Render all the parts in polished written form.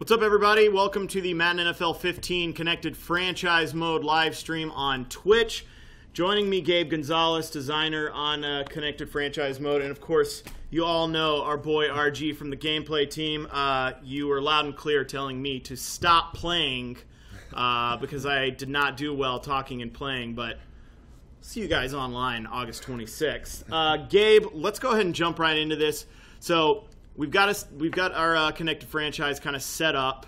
What's up, everybody? Welcome to the Madden NFL 15 Connected Franchise Mode live stream on Twitch. Joining me, Gabe Gonzalez, designer on Connected Franchise Mode. And, of course, you all know our boy RG from the gameplay team. You were loud and clear telling me to stop playing because I did not do well talking and playing. But see you guys online August 26th. Gabe, let's go ahead and jump right into this. So we've got our Connected Franchise kind of set up.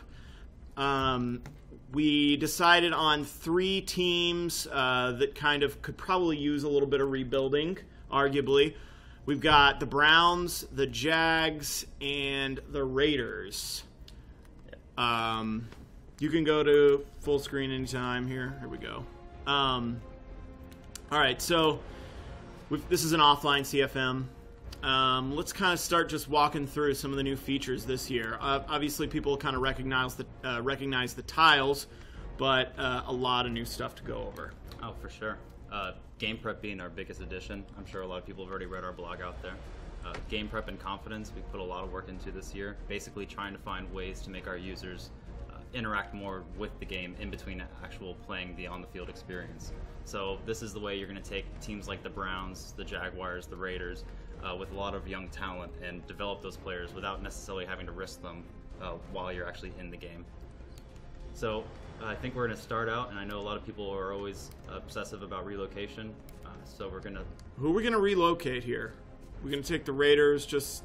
We decided on 3 teams that kind of could probably use a little bit of rebuilding, arguably. We've got the Browns, the Jags, and the Raiders. You can go to full screen anytime here. Here we go. All right, so this is an offline CFM. Let's kind of start just walking through some of the new features this year. Obviously, people kind of recognize the tiles, but a lot of new stuff to go over. Oh, for sure. Game prep being our biggest addition. I'm sure a lot of people have already read our blog out there. Game prep and confidence, we put a lot of work into this year, basically trying to find ways to make our users interact more with the game in between actual playing the on-the-field experience. So this is the way you're going to take teams like the Browns, the Jaguars, the Raiders, with a lot of young talent and develop those players without necessarily having to risk them while you're actually in the game. So I think we're going to start out, and I know a lot of people are always obsessive about relocation, so we're going to... Who are we going to relocate here? We're going to take the Raiders, just,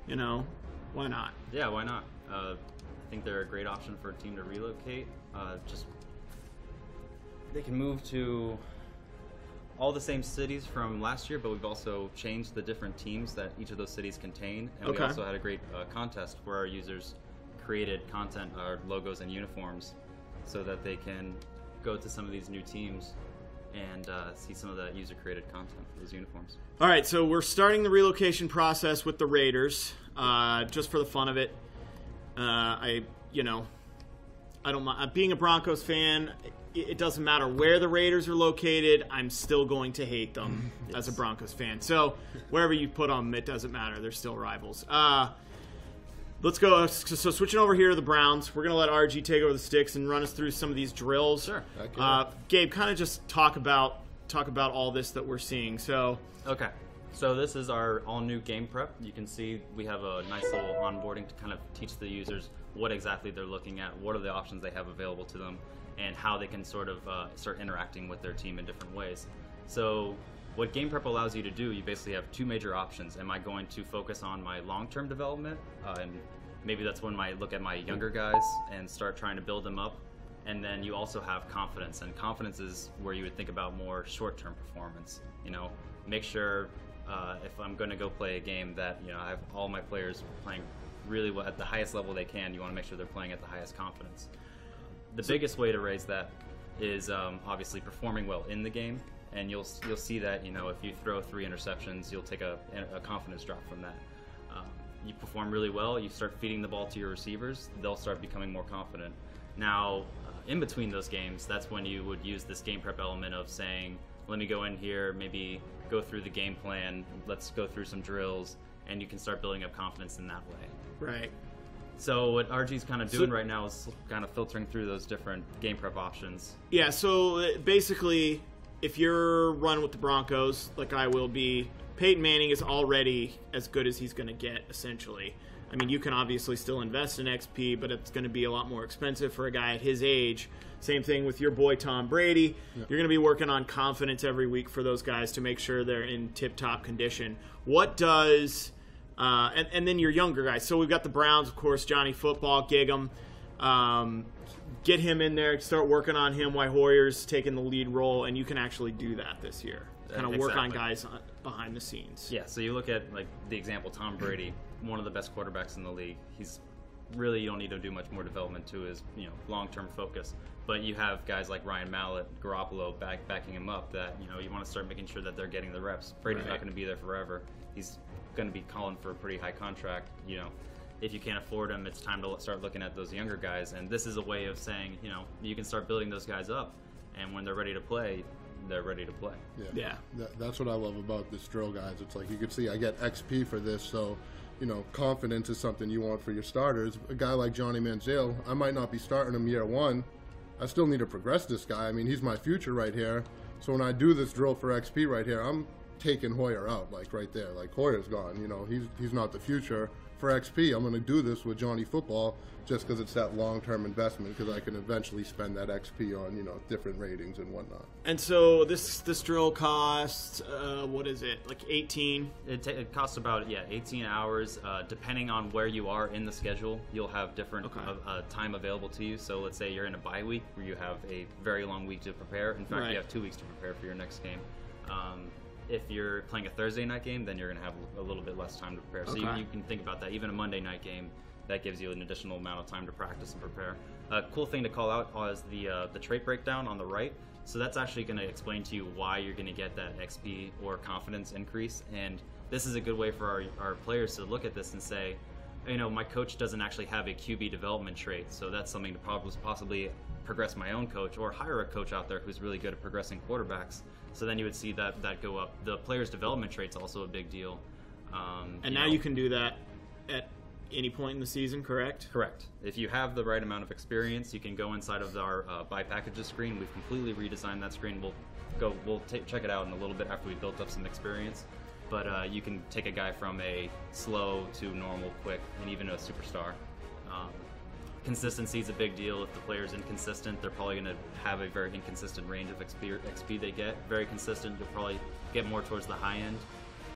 you know, why not? Yeah, why not? I think they're a great option for a team to relocate. Just they can move to all the same cities from last year, but we've also changed the different teams that each of those cities contain. And we also had a great contest where our users created content, logos, and uniforms so that they can go to some of these new teams and see some of the user-created content for those uniforms. All right, so we're starting the relocation process with the Raiders, just for the fun of it. I don't mind. Being a Broncos fan, it doesn't matter where the Raiders are located, I'm still going to hate them as a Broncos fan. So wherever you put them, it doesn't matter. They're still rivals. Let's go. So switching over here to the Browns, we're going to let RG take over the sticks and run us through some of these drills. Sure. Gabe, kind of just talk about all this that we're seeing. So okay. So this is our all-new game prep. You can see we have a nice little onboarding to kind of teach the users what exactly they're looking at, what are the options they have available to them, and how they can sort of start interacting with their team in different ways. So what game prep allows you to do, you basically have 2 major options. Am I going to focus on my long-term development? And maybe that's when I look at my younger guys and start trying to build them up. And then you also have confidence, and confidence is where you would think about more short-term performance. You know, make sure if I'm going to go play a game that, you know, I have all my players playing really well at the highest level they can. You want to make sure they're playing at the highest confidence. The biggest way to raise that is obviously performing well in the game, and you'll see that, you know, if you throw 3 interceptions, you'll take a confidence drop from that. You perform really well, you start feeding the ball to your receivers, they'll start becoming more confident. Now, in between those games, that's when you would use this game prep element of saying, let me go in here, maybe go through the game plan, let's go through some drills, and you can start building up confidence in that way. right. So what RG's kind of doing right now is kind of filtering through those different game prep options. Yeah, so basically, if you're running with the Broncos, like I will be, Peyton Manning is already as good as he's going to get, essentially. I mean, you can obviously still invest in XP, but it's going to be a lot more expensive for a guy at his age. Same thing with your boy Tom Brady. Yep. You're going to be working on confidence every week for those guys to make sure they're in tip-top condition. What does... and then your younger guys. So we've got the Browns, of course, Johnny Football, Gig'em. Get him in there, start working on him while Hoyer's taking the lead role, and you can actually do that this year. Kind of work on guys behind the scenes. Yeah, so you look at like the example, Tom Brady, one of the best quarterbacks in the league. He's really, you don't need to do much more development to his, you know, long-term focus. But you have guys like Ryan Mallett, Garoppolo backing him up that, you know, you want to start making sure that they're getting the reps. Brady's not going to be there forever. He's going to be calling for a pretty high contract. You know, if you can't afford him, it's time to start looking at those younger guys. And this is a way of saying, you know, you can start building those guys up, and when they're ready to play, they're ready to play. Yeah. That's what I love about this drill, guys. It's like you can see I get XP for this, so confidence is something you want for your starters. A guy like Johnny Manziel, I might not be starting him year one. I still need to progress this guy. I mean, he's my future right here. So when I do this drill for XP right here, I'm taking Hoyer out, like right there. Like Hoyer's gone, he's not the future. For XP, I'm going to do this with Johnny Football just because it's that long-term investment, because I can eventually spend that XP on, different ratings and whatnot. And so this drill costs, what is it, like 18? It costs about, 18 hours. Depending on where you are in the schedule, you'll have different time available to you. So let's say you're in a bye week where you have a very long week to prepare. In fact, you have 2 weeks to prepare for your next game. If you're playing a Thursday night game, then you're going to have a little bit less time to prepare. So you can think about that. Even a Monday night game, that gives you an additional amount of time to practice and prepare. A cool thing to call out is the trait breakdown on the right. So that's actually going to explain to you why you're going to get that XP or confidence increase. And this is a good way for our players to look at this and say, my coach doesn't actually have a QB development trait, so that's something to possibly progress my own coach or hire a coach out there who's really good at progressing quarterbacks. So then you would see that go up. The player's development trait's also a big deal. And now you can do that at any point in the season, correct? Correct. If you have the right amount of experience, you can go inside of our buy packages screen. We've completely redesigned that screen. We'll check it out in a little bit after we built up some experience. But you can take a guy from a slow to normal, quick, and even a superstar. Consistency is a big deal. If the player's inconsistent, they're probably going to have a very inconsistent range of XP they get. Very consistent, you'll probably get more towards the high end.